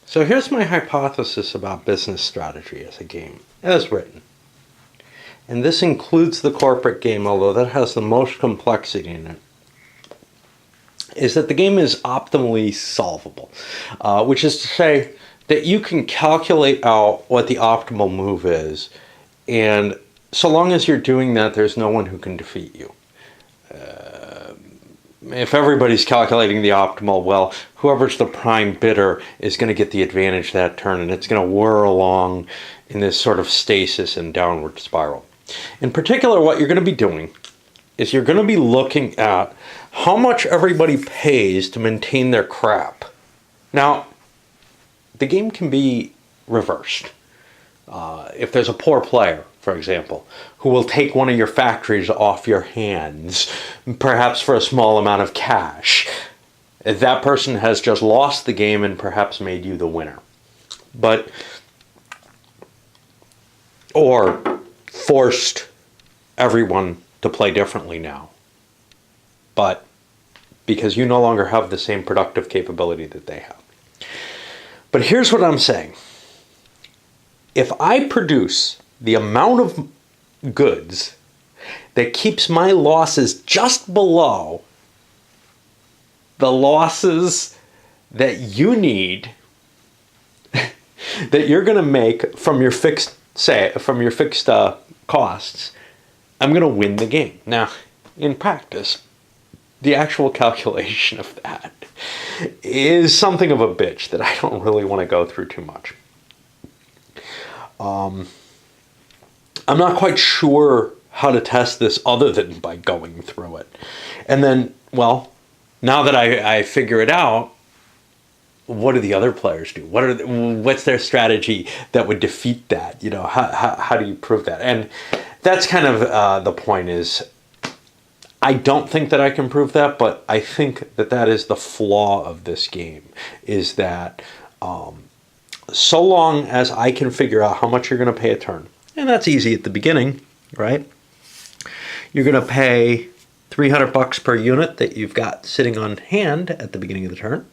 So here's my hypothesis about business strategy as a game, as written. And this includes the corporate game, although that has the most complexity in it, is that the game is optimally solvable, which is to say that you can calculate out what the optimal move is, and so long as you're doing that, there's no one who can defeat you. If everybody's calculating the optimal, well, whoever's the prime bidder is going to get the advantage that turn, and it's going to whir along in this sort of stasis and downward spiral. In particular, what you're going to be doing is you're going to be looking at how much everybody pays to maintain their crap. Now, the game can be reversed. If there's a poor player, for example, who will take one of your factories off your hands, perhaps for a small amount of cash, that person has just lost the game and perhaps made you the winner. Or forced everyone to play differently now. But because you no longer have the same productive capability that they have. But here's what I'm saying. If I produce the amount of goods that keeps my losses just below the losses that you need, that you're going to make from your fixed costs, I'm going to win the game. Now, in practice, the actual calculation of that is something of a bitch that I don't really want to go through too much. I'm not quite sure how to test this other than by going through it. And then, well, now that I figure it out, what do the other players do? What's their strategy that would defeat that? You know, how do you prove that? And that's kind of the point is, I don't think that I can prove that, but I think that that is the flaw of this game, is that so long as I can figure out how much you're going to pay a turn, and that's easy at the beginning, right? You're going to pay $300 per unit that you've got sitting on hand at the beginning of the turn.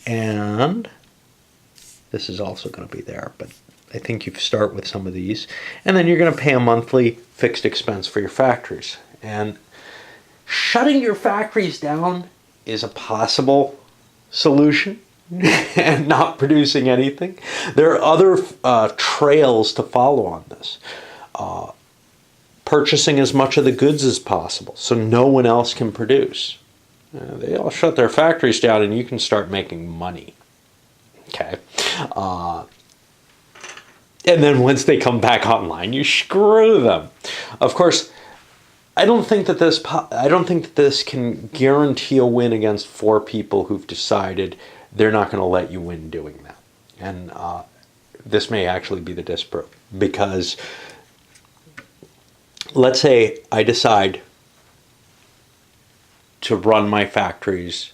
And this is also going to be there, but I think you start with some of these. And then you're going to pay a monthly fixed expense for your factories. And shutting your factories down is a possible solution. And not producing anything. There are other trails to follow on this. Purchasing as much of the goods as possible so no one else can produce. They all shut their factories down and you can start making money. Okay. And then once they come back online, you screw them. Of course, I don't think that this can guarantee a win against 4 people who've decided they're not going to let you win doing that. And this may actually be the disproof. Because let's say I decide to run my factories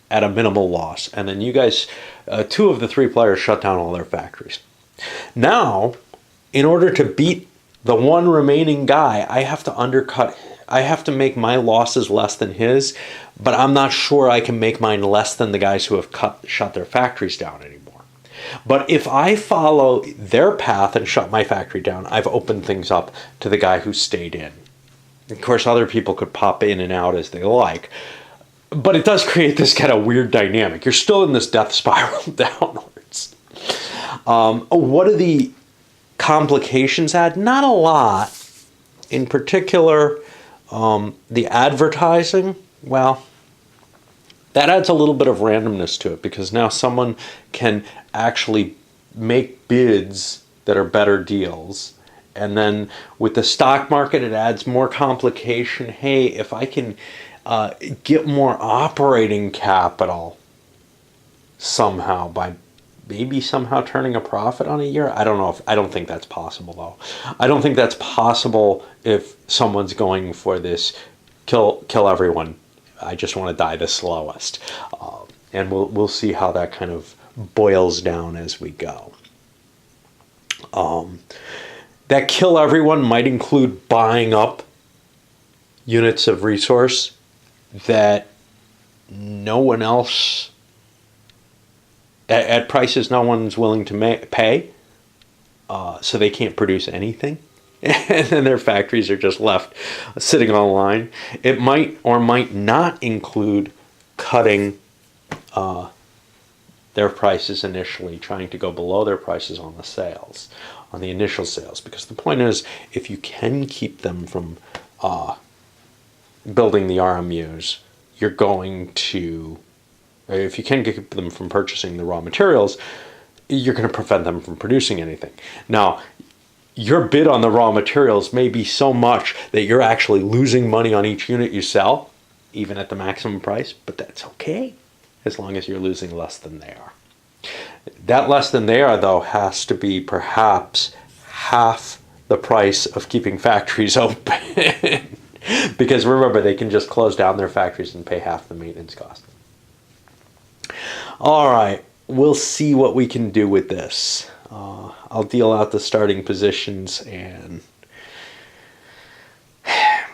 at a minimal loss. And then you guys, 2 of the 3 players shut down all their factories. Now, in order to beat the one remaining guy, I have to make my losses less than his, but I'm not sure I can make mine less than the guys who have shut their factories down anymore. But if I follow their path and shut my factory down, I've opened things up to the guy who stayed in. Of course, other people could pop in and out as they like, but it does create this kind of weird dynamic. You're still in this death spiral downwards. What are the complications add? Not a lot. In particular, the advertising, well, that adds a little bit of randomness to it because now someone can actually make bids that are better deals. And then with the stock market, it adds more complication. Hey, if I can get more operating capital somehow by maybe somehow turning a profit on a year. I don't think that's possible though. I don't think that's possible if someone's going for this kill everyone. I just want to die the slowest. And we'll see how that kind of boils down as we go. That kill everyone might include buying up units of resource that no one else at prices no one's willing to pay, so they can't produce anything. And then their factories are just left sitting on the line. It might or might not include cutting their prices initially, trying to go below their prices on the sales, on the initial sales. Because the point is, if you can keep them from building the RMUs, you're going to, if you can keep them from purchasing the raw materials, you're going to prevent them from producing anything. Now, your bid on the raw materials may be so much that you're actually losing money on each unit you sell, even at the maximum price, but that's okay, as long as you're losing less than they are. That less than they are, though, has to be perhaps half the price of keeping factories open. Because remember, they can just close down their factories and pay half the maintenance cost. All right, we'll see what we can do with this. I'll deal out the starting positions and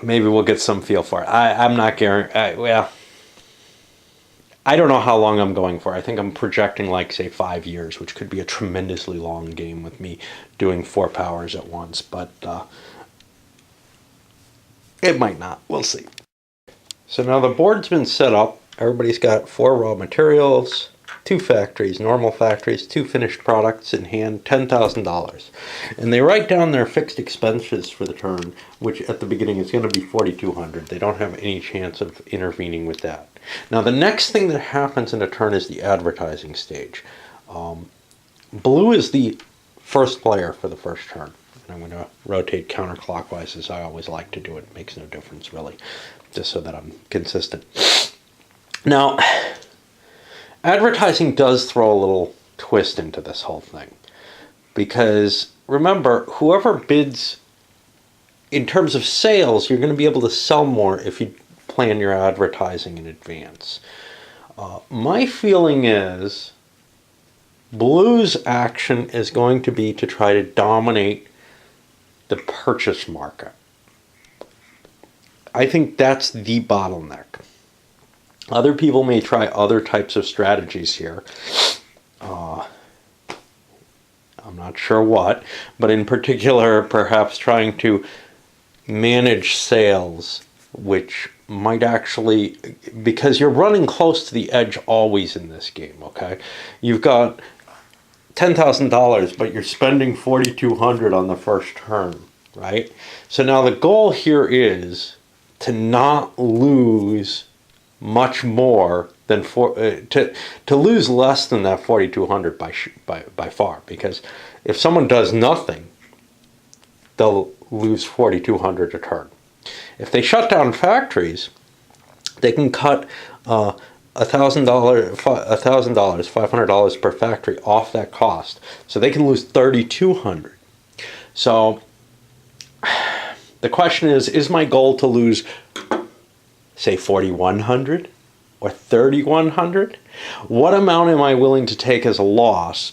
maybe we'll get some feel for it. I'm not guaranteeing. Well, I don't know how long I'm going for. I think I'm projecting like, say, 5 years, which could be a tremendously long game with me doing 4 powers at once. But it might not. We'll see. So now the board's been set up. Everybody's got 4 raw materials, 2 factories, normal factories, 2 finished products in hand, $10,000. And they write down their fixed expenses for the turn, which at the beginning is going to be $4,200. They don't have any chance of intervening with that. Now the next thing that happens in a turn is the advertising stage. Blue is the first player for the first turn. And I'm going to rotate counterclockwise as I always like to do it. It makes no difference really, just so that I'm consistent. Now, advertising does throw a little twist into this whole thing. Because remember, whoever bids, in terms of sales, you're going to be able to sell more if you plan your advertising in advance. My feeling is Blue's action is going to be to try to dominate the purchase market. I think that's the bottleneck. Other people may try other types of strategies here. I'm not sure what, but in particular, perhaps trying to manage sales, which might actually, because you're running close to the edge always in this game, okay? You've got $10,000, but you're spending $4,200 on the first turn, right? So now the goal here is to not lose much more than to lose less than that $4,200 by far, because if someone does nothing, they'll lose $4,200 a turn. If they shut down factories, they can cut $1,000, $500 per factory off that cost, so they can lose $3,200. So the question is my goal to lose, say, $4,100 or $3,100? What amount am I willing to take as a loss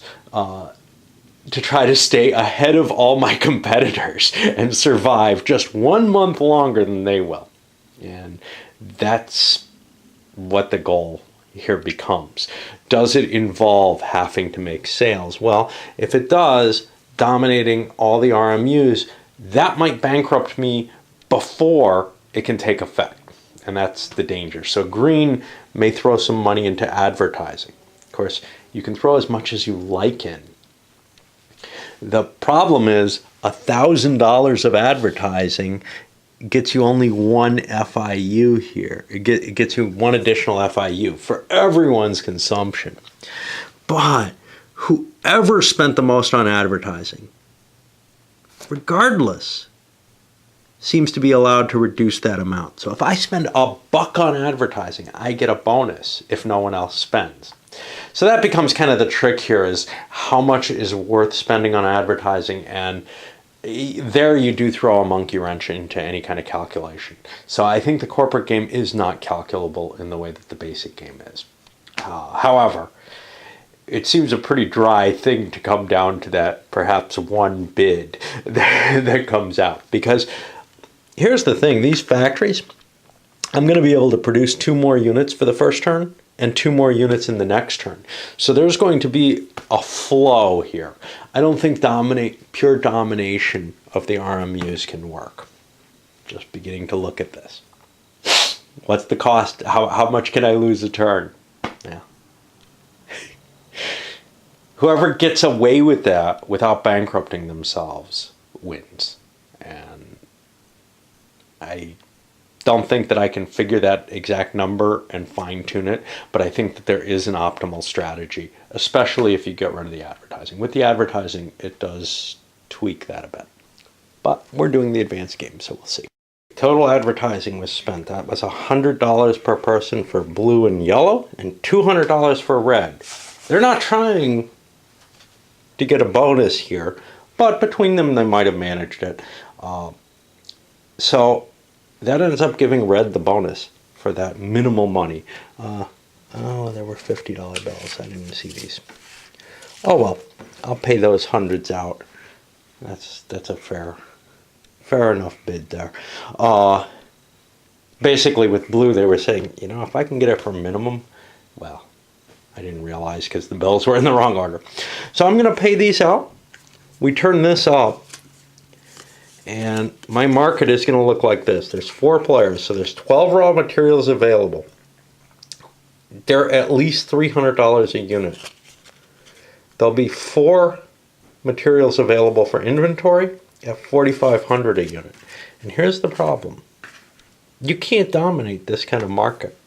to try to stay ahead of all my competitors and survive just 1 month longer than they will? And that's what the goal here becomes. Does it involve having to make sales? Well, if it does, dominating all the RMUs, that might bankrupt me before it can take effect. And that's the danger. So green may throw some money into advertising. Of course, you can throw as much as you like in. The problem is $1,000 of advertising gets you only 1 FIU here. It gets you 1 additional FIU for everyone's consumption. But whoever spent the most on advertising, regardless, seems to be allowed to reduce that amount. So if I spend $1 on advertising, I get a bonus if no one else spends. So that becomes kind of the trick here, is how much is worth spending on advertising, and there you do throw a monkey wrench into any kind of calculation. So I think the corporate game is not calculable in the way that the basic game is. However, it seems a pretty dry thing to come down to that perhaps 1 bid that comes out. Because here's the thing, these factories, I'm going to be able to produce 2 more units for the first turn, and 2 more units in the next turn. So there's going to be a flow here. I don't think pure domination of the RMUs can work. Just beginning to look at this. What's the cost? How much can I lose a turn? Yeah. Whoever gets away with that without bankrupting themselves wins. And I don't think that I can figure that exact number and fine tune it, but I think that there is an optimal strategy, especially if you get rid of the advertising. With the advertising, it does tweak that a bit. But we're doing the advanced game, so we'll see. Total advertising was spent. That was $100 per person for blue and yellow, and $200 for red. They're not trying to get a bonus here, but between them, they might have managed it. So that ends up giving red the bonus for that minimal money. Oh, there were $50 bills. I didn't see these. Oh well, I'll pay those hundreds out. That's a fair enough bid there. Basically, with blue, they were saying, you know, if I can get it for minimum, well, I didn't realize because the bills were in the wrong order. So I'm going to pay these out. We turn this up. And my market is going to look like this. There's 4 players, so there's 12 raw materials available. They're at least $300 a unit. There'll be 4 materials available for inventory at $4,500 a unit. And here's the problem. You can't dominate this kind of market.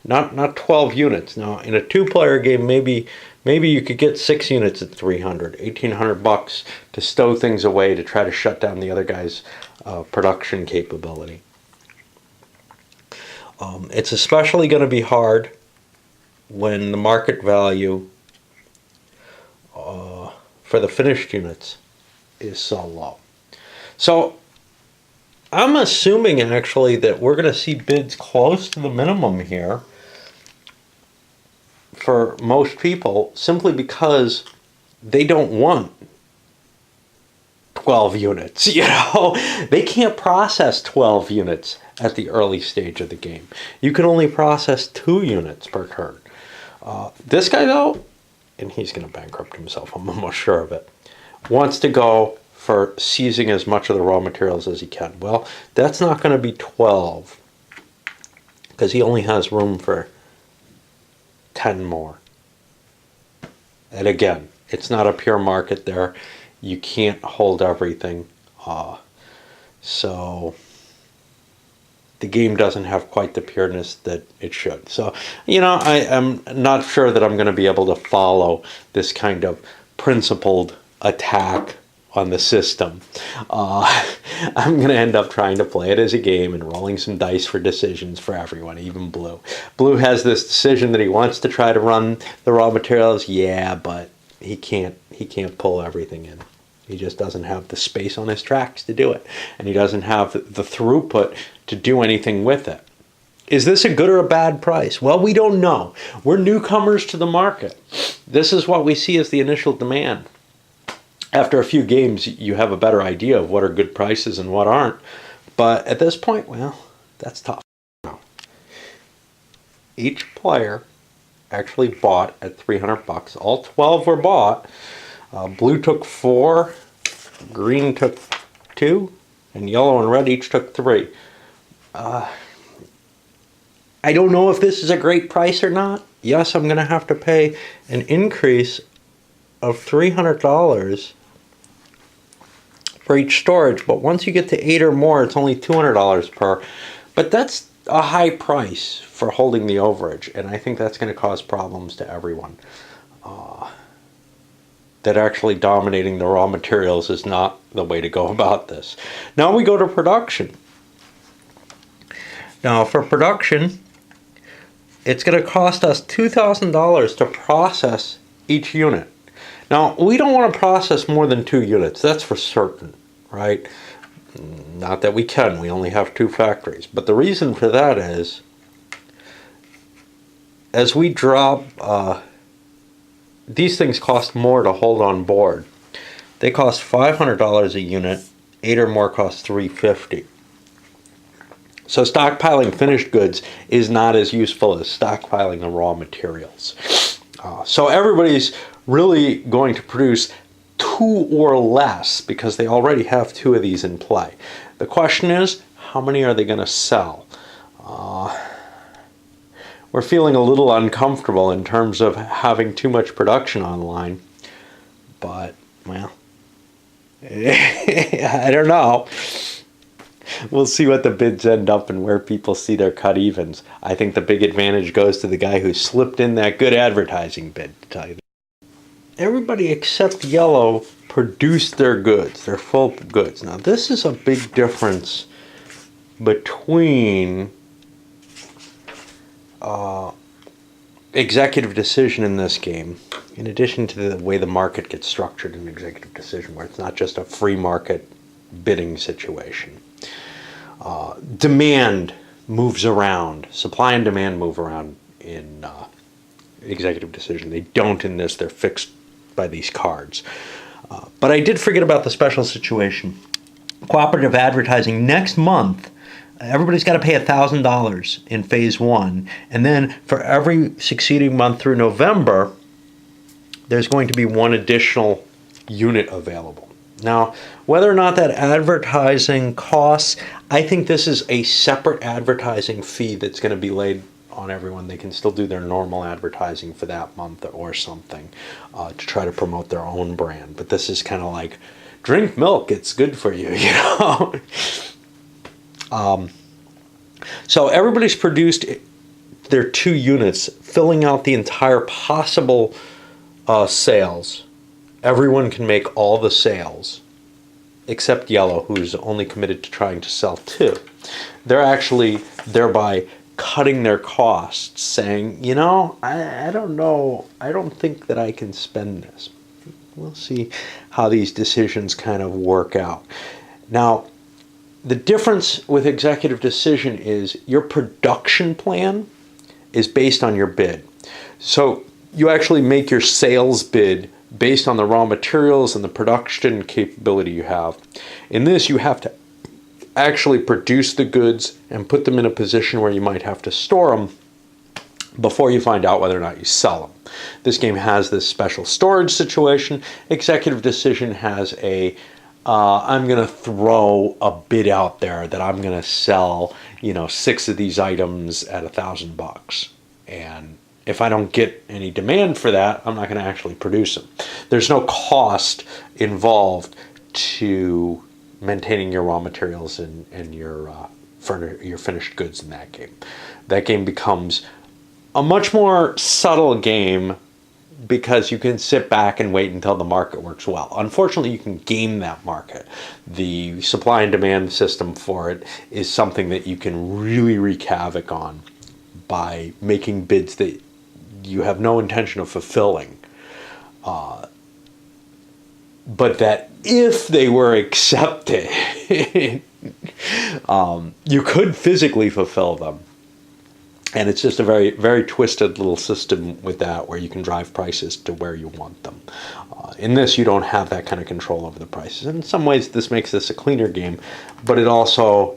Not 12 units. Now, in a 2-player game, maybe you could get 6 units at $300, $1,800 to stow things away to try to shut down the other guy's production capability. It's especially going to be hard when the market value for the finished units is so low. So I'm assuming actually that we're going to see bids close to the minimum here for most people, simply because they don't want 12 units. You know, they can't process 12 units at the early stage of the game. You can only process 2 units per turn. This guy though, and he's going to bankrupt himself, I'm almost sure of it, wants to go for seizing as much of the raw materials as he can. Well, that's not going to be 12 because he only has room for 10 more. And again, it's not a pure market there. You can't hold everything. So the game doesn't have quite the pureness that it should. So, you know, I am not sure that I'm going to be able to follow this kind of principled attack on the system. I'm going to end up trying to play it as a game and rolling some dice for decisions for everyone, even Blue. Blue has this decision that he wants to try to run the raw materials, yeah, but he can't pull everything in. He just doesn't have the space on his tracks to do it, and he doesn't have the throughput to do anything with it. Is this a good or a bad price? Well, we don't know. We're newcomers to the market. This is what we see as the initial demand. After a few games, you have a better idea of what are good prices and what aren't. But at this point, well, that's tough. Each player actually bought at $300. All 12 were bought. Blue took 4, green took 2, and yellow and red each took 3. I don't know if this is a great price or not. Yes, I'm going to have to pay an increase of $300 for each storage, but once you get to 8 or more, it's only $200 per. But that's a high price for holding the overage, and I think that's going to cause problems to everyone. That actually dominating the raw materials is not the way to go about this. Now we go to production. Now for production, it's going to cost us $2,000 to process each unit. Now, we don't want to process more than 2 units, that's for certain, right? Not that we can, we only have 2 factories. But the reason for that is, as we drop, these things cost more to hold on board. They cost $500 a unit, 8 or more cost $350. So stockpiling finished goods is not as useful as stockpiling the raw materials. So everybody's really going to produce 2 or less because they already have 2 of these in play. The question is, how many are they going to sell? We're feeling a little uncomfortable in terms of having too much production online, but, well, I don't know. We'll see what the bids end up and where people see their cut evens. I think the big advantage goes to the guy who slipped in that good advertising bid, to tell you. Everybody except yellow produced their goods, their full goods. Now this is a big difference between executive decision in this game, in addition to the way the market gets structured in executive decision, where it's not just a free market bidding situation. Demand moves around. Supply and demand move around in executive decision. They don't in this. They're fixed by these cards. But I did forget about the special situation. Cooperative advertising next month. Everybody's got to pay $1,000 in phase 1. And then for every succeeding month through November, there's going to be 1 additional unit available. Now, whether or not that advertising costs, I think this is a separate advertising fee that's going to be laid on everyone. They can still do their normal advertising for that month or something to try to promote their own brand. But this is kind of like, drink milk, it's good for you, you know? So everybody's produced their 2 units, filling out the entire possible sales. Everyone can make all the sales, except yellow, who's only committed to trying to sell 2. They're actually thereby cutting their costs, saying, you know, I don't know, I don't think that I can spend this. We'll see how these decisions kind of work out. Now, the difference with executive decision is your production plan is based on your bid. So you actually make your sales bid based on the raw materials and the production capability you have. In this, you have to actually produce the goods and put them in a position where you might have to store them before you find out whether or not you sell them. This game has this special storage situation. Executive decision has a I'm going to throw a bid out there that I'm going to sell, you know, 6 of these items at $1,000. And if I don't get any demand for that, I'm not going to actually produce them. There's no cost involved to maintaining your raw materials and your finished goods in that game. That game becomes a much more subtle game because you can sit back and wait until the market works well. Unfortunately, you can game that market. The supply and demand system for it is something that you can really wreak havoc on by making bids that you have no intention of fulfilling. But that if they were accepted, you could physically fulfill them. And it's just a very, very twisted little system with that, where you can drive prices to where you want them. In this, you don't have that kind of control over the prices. And in some ways, this makes this a cleaner game, but it also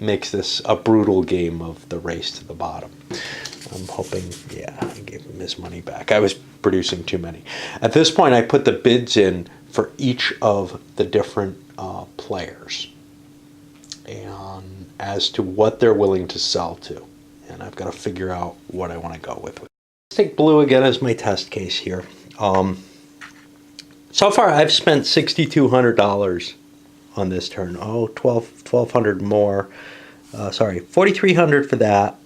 makes this a brutal game of the race to the bottom. I'm hoping, yeah, I gave him his money back. I was producing too many. At this point, I put the bids in for each of the different players and as to what they're willing to sell to. And I've got to figure out what I want to go with. Let's take blue again as my test case here. So far, I've spent $6,200 on this turn. Oh, $1,200 more. Sorry, $4,300 for that.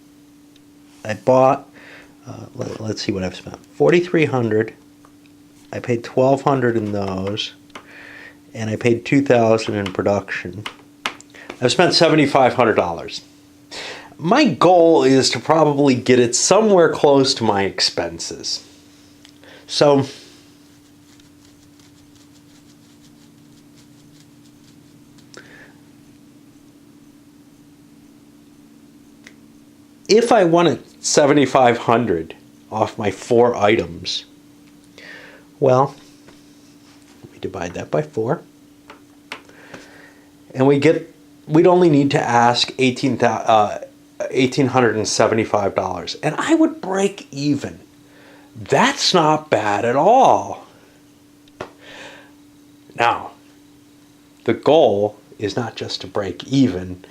I bought, let's see what I've spent. $4,300. I paid $1,200 in those. And I paid $2,000 in production. I've spent $7,500. My goal is to probably get it somewhere close to my expenses. So if I wanted $7,500 off my 4 items, well, let me divide that by 4. And we get we'd only need to ask $1,875, and I would break even. That's not bad at all. Now, the goal is not just to break even,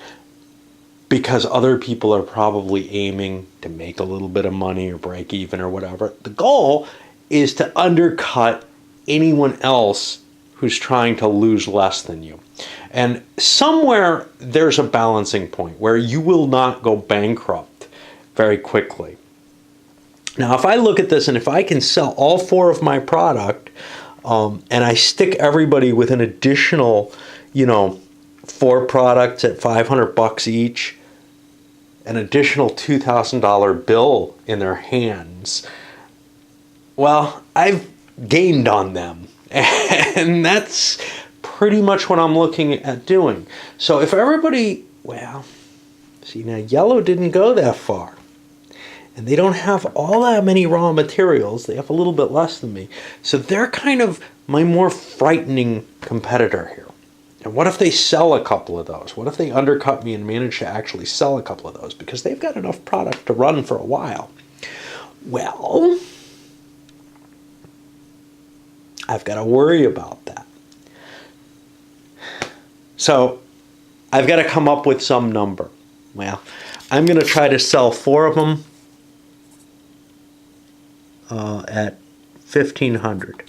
because other people are probably aiming to make a little bit of money or break even or whatever. The goal is to undercut anyone else who's trying to lose less than you. And somewhere there's a balancing point where you will not go bankrupt very quickly. Now, if I look at this and if I can sell all 4 of my product, and I stick everybody with an additional, 4 products at $500 each, an additional $2,000 bill in their hands, well, I've gained on them. And that's pretty much what I'm looking at doing. So if everybody, see, now yellow didn't go that far. And they don't have all that many raw materials. They have a little bit less than me. So they're kind of my more frightening competitor here. And what if they sell a couple of those? What if they undercut me and manage to actually sell a couple of those? Because they've got enough product to run for a while. Well, I've got to worry about that. So I've got to come up with some number. Well, I'm going to try to sell 4 of them at $1,500.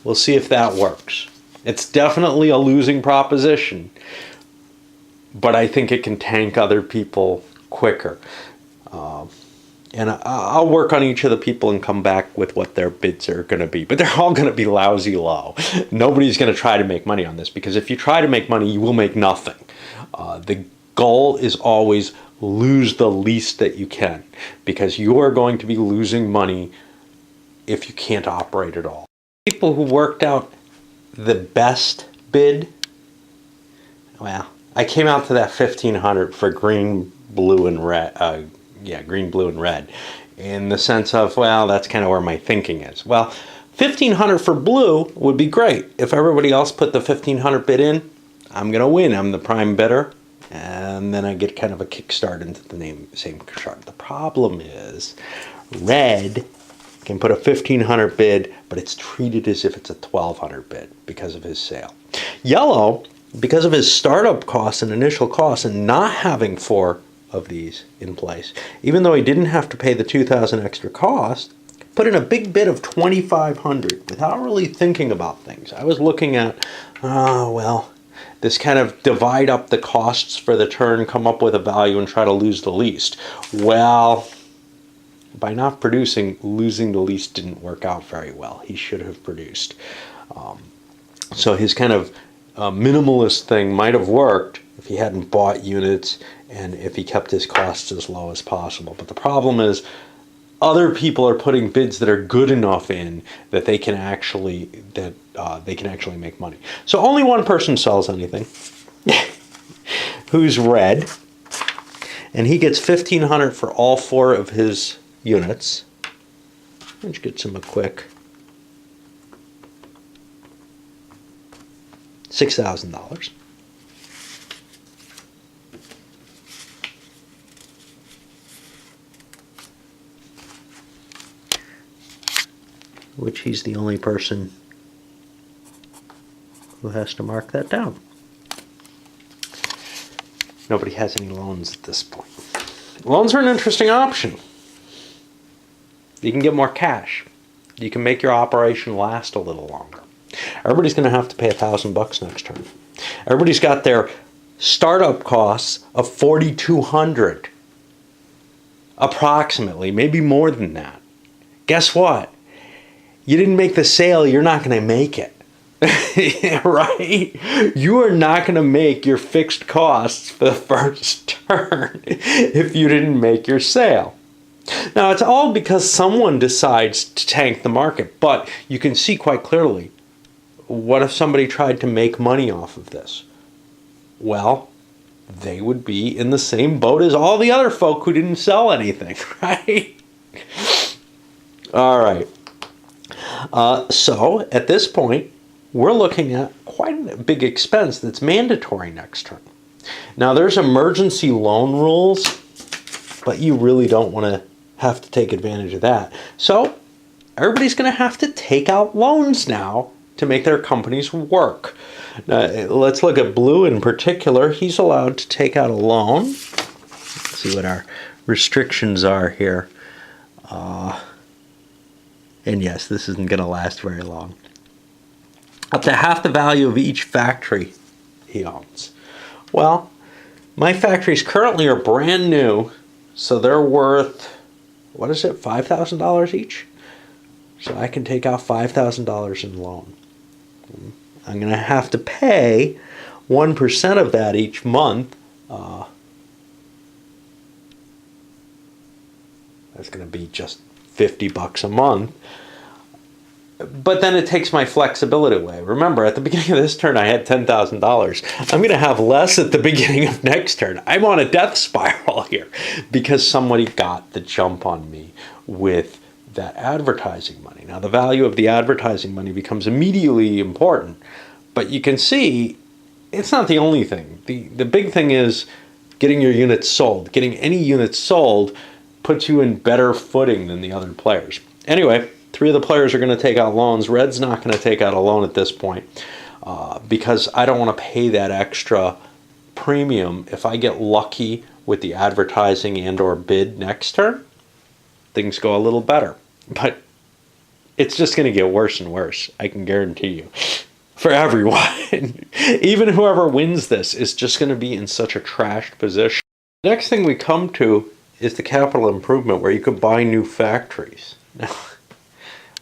We'll see if that works. It's definitely a losing proposition, but I think it can tank other people quicker. And I'll work on each of the people and come back with what their bids are going to be. But they're all going to be lousy low. Nobody's going to try to make money on this, because if you try to make money, you will make nothing. The goal is always lose the least that you can, because you are going to be losing money if you can't operate at all. People who worked out the best bid, well, I came out to that $1,500 for green, blue, and red. Green, blue, and red, in the sense of, well, that's kind of where my thinking is. Well, $1,500 for blue would be great. If everybody else put the $1,500 bid in, I'm going to win. I'm the prime bidder, and then I get kind of a kickstart into the same chart. The problem is red can put a $1,500 bid, but it's treated as if it's a $1,200 bid because of his sale. Yellow, because of his startup costs and initial costs and not having 4 of these in place, even though he didn't have to pay the $2,000 extra cost, put in a big bid of $2,500 without really thinking about things. I was looking at, this kind of divide up the costs for the turn, come up with a value, and try to lose the least. Well, by not producing, losing the least didn't work out very well. He should have produced. So his kind of minimalist thing might have worked if he hadn't bought units and if he kept his costs as low as possible. But the problem is other people are putting bids that are good enough in that they can actually make money. So only one person sells anything, who's red, and he gets $1,500 for all 4 of his units, which gets him a quick $6,000. Which he's the only person who has to mark that down. Nobody has any loans at this point. Loans are an interesting option. You can get more cash. You can make your operation last a little longer. Everybody's going to have to pay $1,000 next term. Everybody's got their startup costs of $4,200, approximately, maybe more than that. Guess what? You didn't make the sale, you're not going to make it. Right? You are not going to make your fixed costs for the first turn if you didn't make your sale. Now, it's all because someone decides to tank the market, but you can see quite clearly, what if somebody tried to make money off of this? Well, they would be in the same boat as all the other folk who didn't sell anything, right? All right. So, at this point, we're looking at quite a big expense that's mandatory next turn. Now, there's emergency loan rules, but you really don't want to have to take advantage of that. So everybody's going to have to take out loans now to make their companies work. Now, let's look at Blue in particular. He's allowed to take out a loan. Let's see what our restrictions are here. And yes, this isn't going to last very long. Up to half the value of each factory he owns. Well, my factories currently are brand new, so they're worth, what is it, $5,000 each? So I can take out $5,000 in loan. I'm going to have to pay 1% of that each month. That's going to be just $50 a month. But then it takes my flexibility away. Remember, at the beginning of this turn, I had $10,000. I'm going to have less at the beginning of next turn. I'm on a death spiral here because somebody got the jump on me with that advertising money. Now, the value of the advertising money becomes immediately important. But you can see it's not the only thing. The big thing is getting your units sold. Getting any units sold puts you in better footing than the other players. Anyway, 3 of the players are going to take out loans. Red's not going to take out a loan at this point because I don't want to pay that extra premium. If I get lucky with the advertising and or bid next turn, things go a little better. But it's just going to get worse and worse, I can guarantee you, for everyone. Even whoever wins this is just going to be in such a trashed position. The next thing we come to is the capital improvement where you could buy new factories. Now,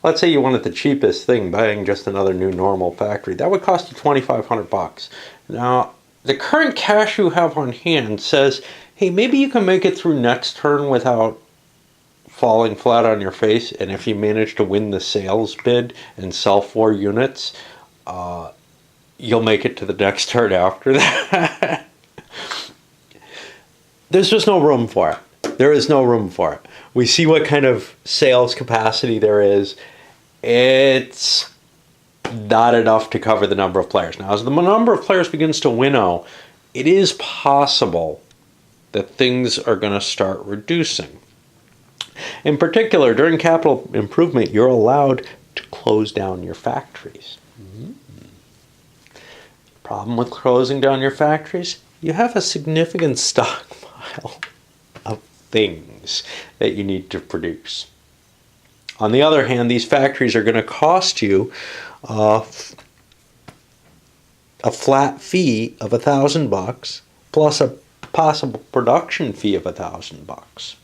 let's say you wanted the cheapest thing, buying just another new normal factory. That would cost you $2,500. Now, the current cash you have on hand says, hey, maybe you can make it through next turn without falling flat on your face. And if you manage to win the sales bid and sell 4 units, you'll make it to the next turn after that. There's just no room for it. There is no room for it. We see what kind of sales capacity there is. It's not enough to cover the number of players. Now, as the number of players begins to winnow, it is possible that things are going to start reducing. In particular, during capital improvement, you're allowed to close down your factories. Problem with closing down your factories? You have a significant stockpile of things that you need to produce. On the other hand, these factories are going to cost you a flat fee of $1,000 plus a possible production fee of $1,000.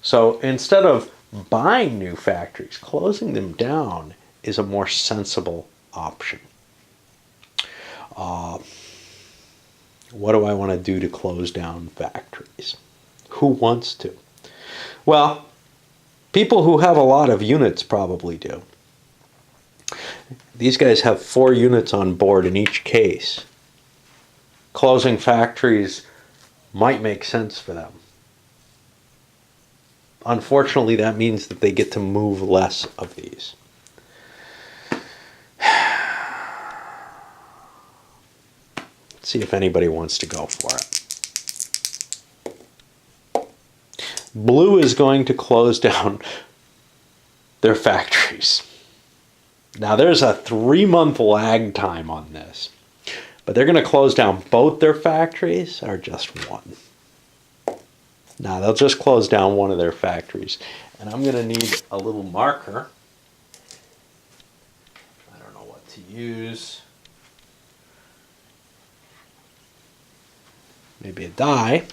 So instead of buying new factories, closing them down is a more sensible option. What do I want to do to close down factories? Who wants to? Well, people who have a lot of units probably do. These guys have 4 units on board in each case. Closing factories might make sense for them. Unfortunately, that means that they get to move less of these. Let's see if anybody wants to go for it. Blue is going to close down their factories. Now, there's a 3-month lag time on this, but they're going to close down both their factories or just one. Now, they'll just close down one of their factories, and I'm going to need a little marker. I don't know what to use. Maybe a die,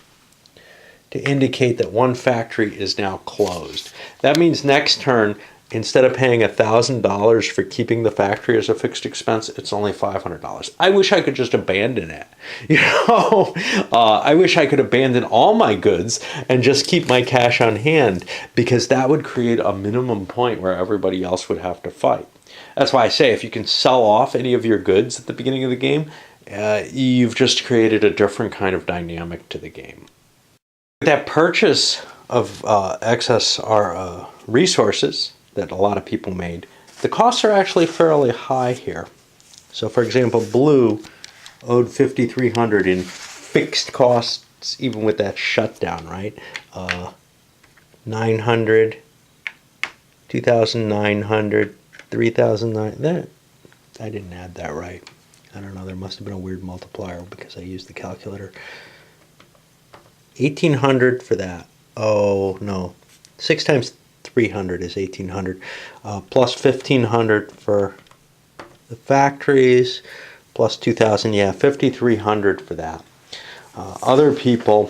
to indicate that one factory is now closed. That means next turn, instead of paying $1,000 for keeping the factory as a fixed expense, it's only $500. I wish I could just abandon it. I wish I could abandon all my goods and just keep my cash on hand, because that would create a minimum point where everybody else would have to fight. That's why I say if you can sell off any of your goods at the beginning of the game, you've just created a different kind of dynamic to the game. That purchase of excess resources that a lot of people made, the costs are actually fairly high here. So for example, blue owed $5,300 in fixed costs, even with that shutdown, right? 900, 2,900, 3,900. That I didn't add that right. I don't know. There must have been a weird multiplier because I used the calculator. 1,800 for that. Oh no, 6 times 300 is 1,800. Plus 1,500 for the factories. Plus 2,000. Yeah, 5,300 for that. Other people,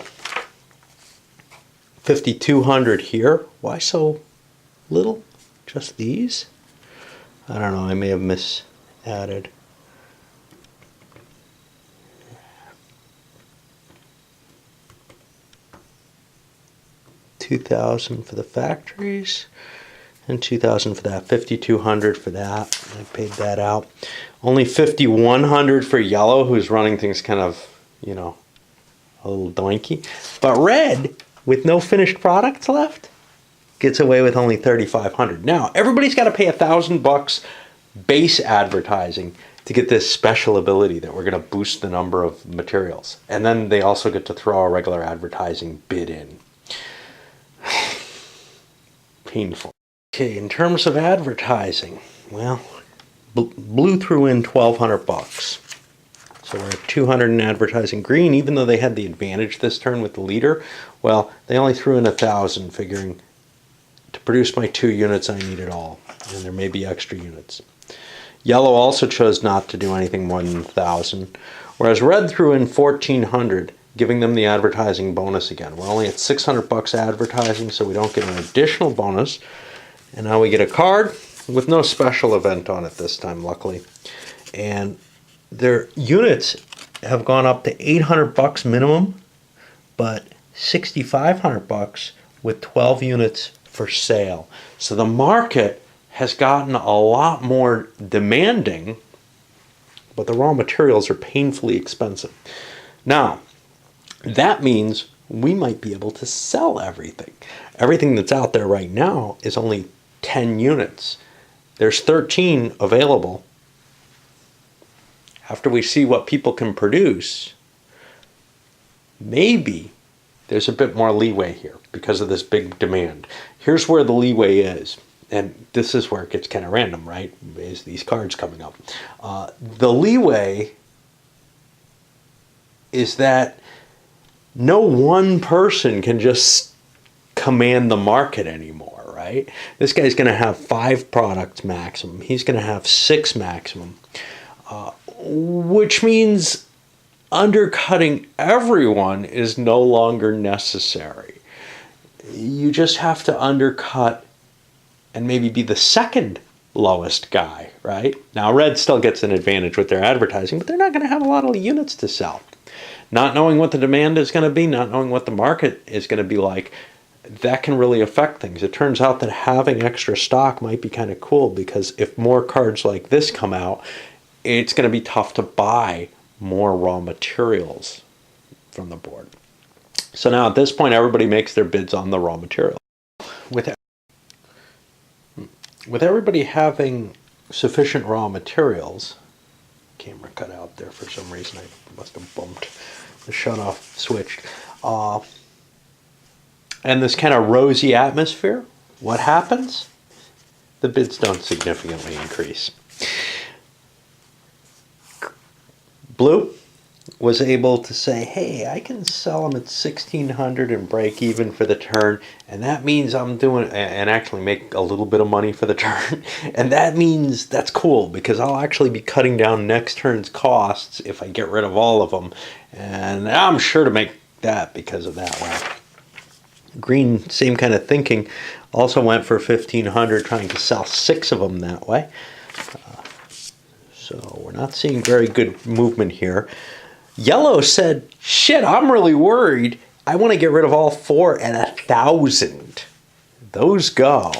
5,200 here. Why so little? Just these? I don't know. I may have misadded. $2,000 for the factories and $2,000 for that. 5,200 for that. I paid that out. Only 5,100 for yellow, who's running things kind of, you know, a little doinky. But red, with no finished products left, gets away with only 3,500. Now, everybody's got to pay $1,000 base advertising to get this special ability that we're going to boost the number of materials. And then they also get to throw a regular advertising bid in. Painful. Okay, in terms of advertising, well, blue threw in $1,200. So we're at 200 in advertising. Green, even though they had the advantage this turn with the leader, well, they only threw in 1,000, figuring to produce my 2 units, I need it all. And there may be extra units. Yellow also chose not to do anything more than 1,000, whereas red threw in 1,400, giving them the advertising bonus again. We're only at $600 advertising, so we don't get an additional bonus. And now we get a card with no special event on it this time, luckily. And their units have gone up to $800 minimum, but $6,500 with 12 units for sale. So the market has gotten a lot more demanding, but the raw materials are painfully expensive. Now, that means we might be able to sell everything. Everything that's out there right now is only 10 units. There's 13 available. After we see what people can produce, maybe there's a bit more leeway here because of this big demand. Here's where the leeway is. And this is where it gets kind of random, right? Is these cards coming up. The leeway is that no one person can just command the market anymore, right? This guy's going to have 5 products maximum. He's going to have 6 maximum, which means undercutting everyone is no longer necessary. You just have to undercut and maybe be the second lowest guy, right? Now, red still gets an advantage with their advertising, but they're not going to have a lot of units to sell. Not knowing what the demand is going to be, not knowing what the market is going to be like, that can really affect things. It turns out that having extra stock might be kind of cool, because if more cards like this come out, it's going to be tough to buy more raw materials from the board. So now at this point, everybody makes their bids on the raw material. With everybody having sufficient raw materials, camera cut out there for some reason. I must have bumped the shut-off switch. And this kind of rosy atmosphere, what happens? The bids don't significantly increase. Blue was able to say, hey, I can sell them at 1,600 and break even for the turn, and that means I'm doing, and actually make a little bit of money for the turn, and that means that's cool, because I'll actually be cutting down next turn's costs if I get rid of all of them, and I'm sure to make that because of that one. Green, same kind of thinking, also went for 1,500, trying to sell 6 of them that way. So we're not seeing very good movement here. Yellow said, shit, I'm really worried. I want to get rid of all 4 at 1,000. Those go.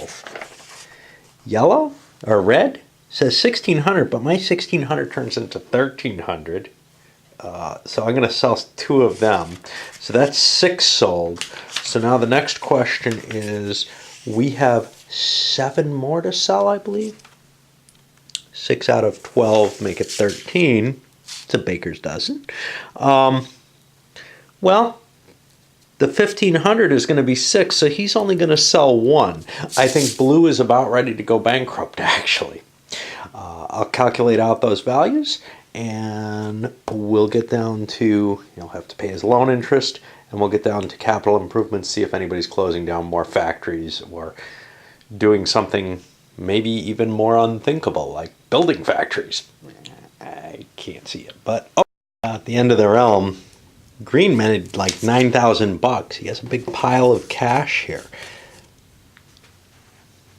Yellow, or red, says 1,600, but my 1,600 turns into 1,300. So I'm going to sell 2 of them. So that's 6 sold. So now the next question is, we have 7 more to sell, I believe. 6 out of 12 make it 13. It's a baker's dozen. Well, the 1,500 is going to be 6, so he's only going to sell 1. I think blue is about ready to go bankrupt, actually. I'll calculate out those values, and we'll get down to, he'll have to pay his loan interest, and we'll get down to capital improvements, see if anybody's closing down more factories or doing something maybe even more unthinkable, like building factories. I can't see it, but at the end of the realm, green made like $9,000. He has a big pile of cash here.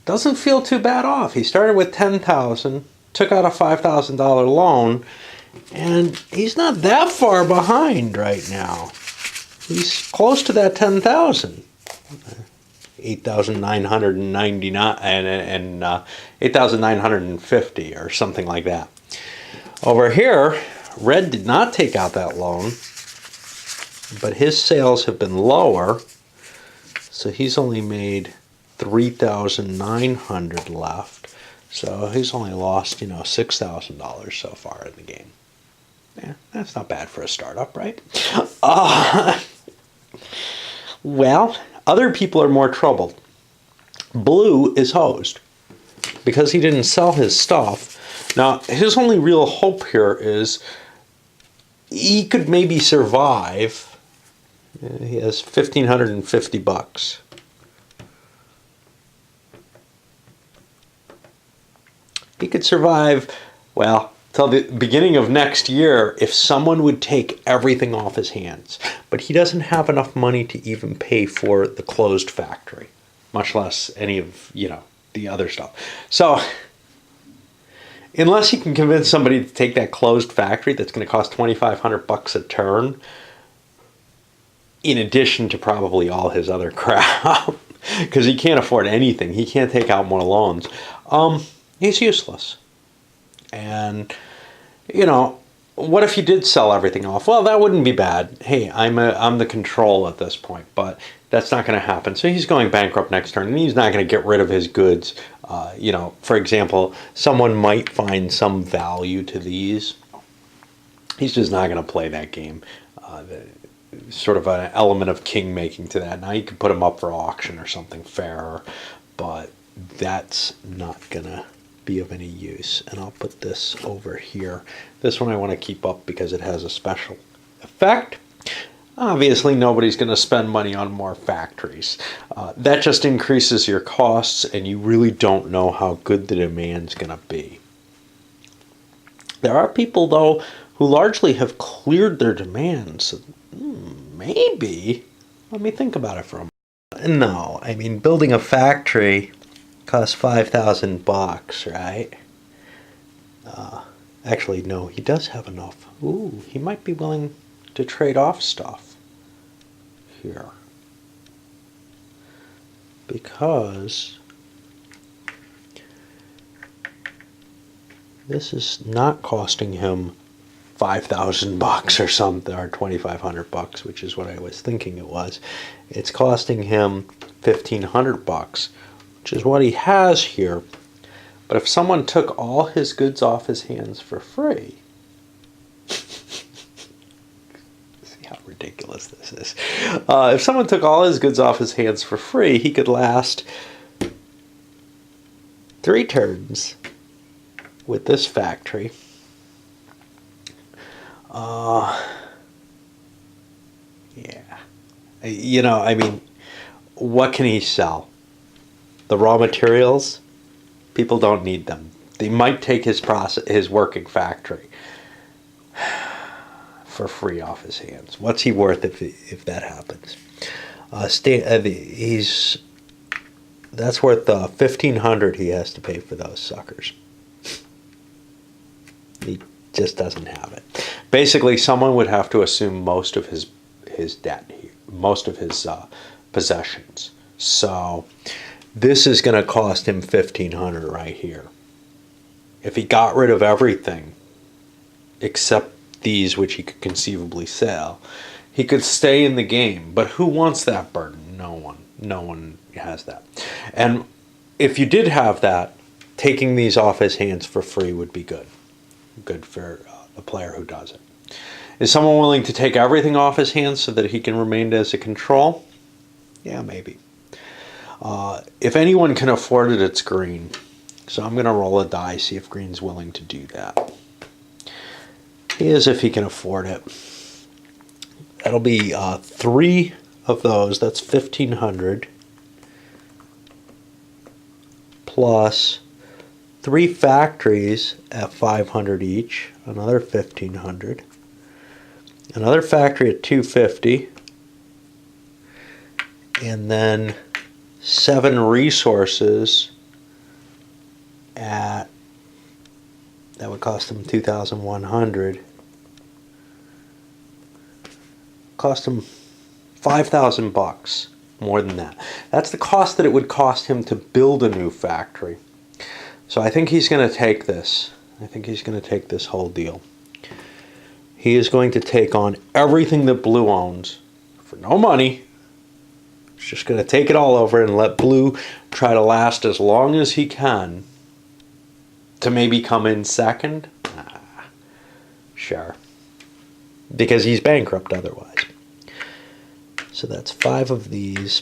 Doesn't feel too bad off. He started with $10,000, took out a $5,000 loan, and he's not that far behind right now. He's close to that 10,000. 8,999 and 8,950 or something like that. Over here, red did not take out that loan, but his sales have been lower, so he's only made 3,900 left. So he's only lost, $6,000 so far in the game. Yeah, that's not bad for a startup, right? Well, other people are more troubled. Blue is hosed because he didn't sell his stuff. Now, his only real hope here is he could maybe survive. He has $1,550. He could survive, well, till the beginning of next year if someone would take everything off his hands. But he doesn't have enough money to even pay for the closed factory, much less any of, the other stuff. So, unless he can convince somebody to take that closed factory that's going to cost $2,500 a turn, in addition to probably all his other crap, because he can't afford anything. He can't take out more loans. He's useless. And, what if you did sell everything off? Well, that wouldn't be bad. Hey, I'm the control at this point, but that's not going to happen. So he's going bankrupt next turn, and he's not going to get rid of his goods. For example, someone might find some value to these. He's just not going to play that game. Sort of an element of king making to that. Now you could put them up for auction or something fairer, but that's not going to be of any use. And I'll put this over here. This one I want to keep up because it has a special effect. Obviously, nobody's going to spend money on more factories. That just increases your costs, and you really don't know how good the demand's going to be. There are people, though, who largely have cleared their demands. Maybe. Let me think about it for a moment. No, I mean, building a factory costs $5,000, right? Actually, no, he does have enough. Ooh, he might be willing to trade off stuff here. Because this is not costing him $5,000 or something, or $2,500, which is what I was thinking it was. It's costing him $1,500, which is what he has here. But if someone took all his goods off his hands for free, see how ridiculous this is. If someone took all his goods off his hands for free, he could last 3 turns with this factory. Yeah. I mean, what can he sell? The raw materials? People don't need them. They might take his working factory for free off his hands. What's he worth if that happens? That's worth $1,500 he has to pay for those suckers. He just doesn't have it. Basically, someone would have to assume most of his debt, most of his possessions. So this is going to cost him $1,500 right here. If he got rid of everything except these, which he could conceivably sell, he could stay in the game. But who wants that burden? No one. No one has that. And if you did have that, taking these off his hands for free would be good. Good for the player who does it. Is someone willing to take everything off his hands so that he can remain as a control? Yeah, maybe. If anyone can afford it, it's Green. So I'm going to roll a die, see if Green's willing to do that. He is if he can afford it. That'll be 3 of those. That's 1,500. Plus 3 factories at 500 each. Another 1,500. Another factory at 250. And then 7 resources at, that would cost him 2,100. Cost him $5,000 more than that. That's the cost that it would cost him to build a new factory. So I think he's going to take this. I think he's going to take this whole deal. He is going to take on everything that Blue owns for no money. He's just going to take it all over and let Blue try to last as long as he can to maybe come in second. Sure. Because he's bankrupt otherwise. So that's 5 of these.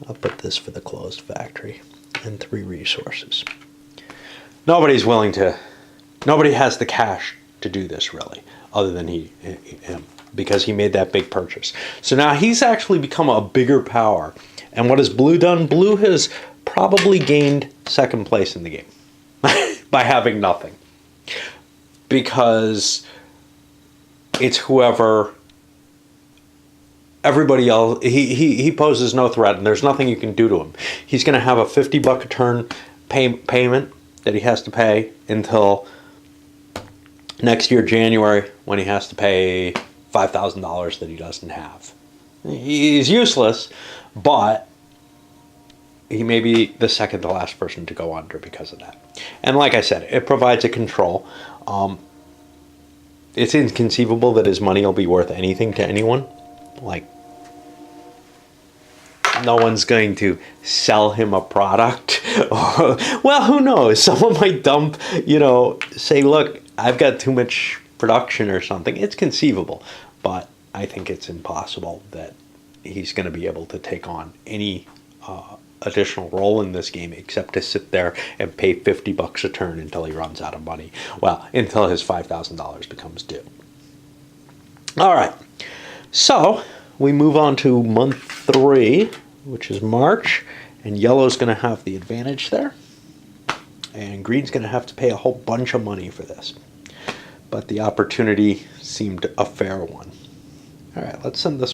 I'll put this for the closed factory. And 3 resources. Nobody has the cash to do this really, other than him, because he made that big purchase. So now he's actually become a bigger power. And what has Blue done? Blue has probably gained second place in the game by having nothing. Because it's whoever, everybody else, he poses no threat and there's nothing you can do to him. He's going to have a $50 a turn payment that he has to pay until next year, January, when he has to pay $5,000 that he doesn't have. He's useless, but he may be the second to last person to go under because of that. And like I said, it provides a control. It's inconceivable that his money will be worth anything to anyone. Like, no one's going to sell him a product. Well, who knows? Someone might dump, say, look, I've got too much production or something. It's conceivable, but I think it's impossible that he's going to be able to take on any additional role in this game except to sit there and pay $50 a turn until he runs out of money. Well, until his $5,000 becomes due. All right, so we move on to month 3, which is March, and yellow's going to have the advantage there, and green's going to have to pay a whole bunch of money for this. But the opportunity seemed a fair one. All right, let's send this